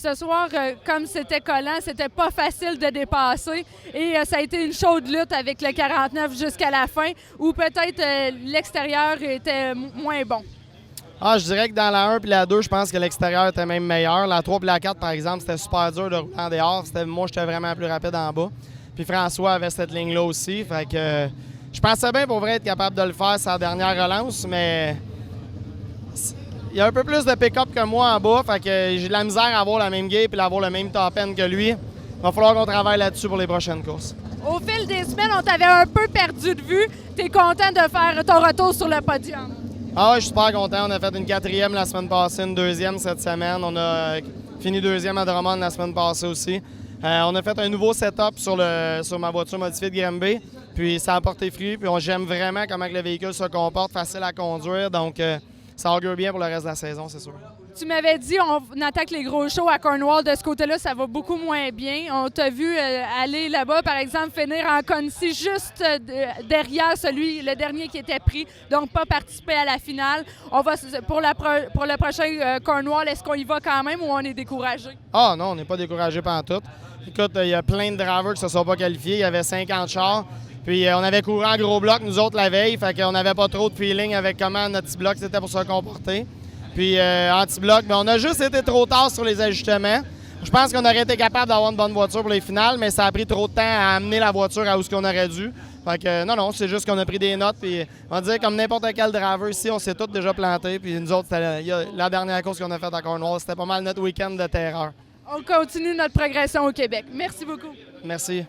Ce soir, comme c'était collant, c'était pas facile de dépasser et ça a été une chaude lutte avec le 49 jusqu'à la fin où peut-être l'extérieur était moins bon. Ah, je dirais que dans la 1 et la 2, je pense que l'extérieur était même meilleur. La 3 et la 4, par exemple, c'était super dur de rouler en dehors. Moi, j'étais vraiment plus rapide en bas. Puis François avait cette ligne-là aussi. Fait que je pensais bien pour vrai être capable de le faire sa dernière relance, mais il y a un peu plus de pick-up que moi en bas. Fait que j'ai de la misère à avoir la même gap et à avoir le même top end que lui. Il va falloir qu'on travaille là-dessus pour les prochaines courses. Au fil des semaines, on t'avait un peu perdu de vue. Tu es content de faire ton retour sur le podium? Ah, je suis super content. On a fait une 4e la semaine passée, une 2e cette semaine. On a fini 2e à Drummond la semaine passée aussi. On a fait un nouveau setup sur ma voiture modifiée de Granby. Puis ça a porté fruit. Puis j'aime vraiment comment le véhicule se comporte, facile à conduire. Donc ça augure bien pour le reste de la saison, c'est sûr. Tu m'avais dit on attaque les gros shows à Cornwall. De ce côté-là, ça va beaucoup moins bien. On t'a vu aller là-bas, par exemple, finir en Concy juste derrière le dernier qui était pris, donc pas participer à la finale. On va pour le prochain Cornwall, est-ce qu'on y va quand même ou on est découragé? Ah non, on n'est pas découragé pantoute. Écoute, il y a plein de drivers qui ne se sont pas qualifiés. Il y avait 50 chars. Puis on avait couru en gros bloc, nous autres, la veille. Fait qu'on n'avait pas trop de feeling avec comment notre petit bloc c'était pour se comporter. Puis anti-bloc, mais on a juste été trop tard sur les ajustements. Je pense qu'on aurait été capable d'avoir une bonne voiture pour les finales, mais ça a pris trop de temps à amener la voiture à où ce qu'on aurait dû. Fait que non, c'est juste qu'on a pris des notes. Puis on va dire, comme n'importe quel driver ici, on s'est tous déjà plantés. Puis nous autres, la dernière course qu'on a faite à Cornwall, c'était pas mal notre week-end de terreur. On continue notre progression au Québec. Merci beaucoup. Merci.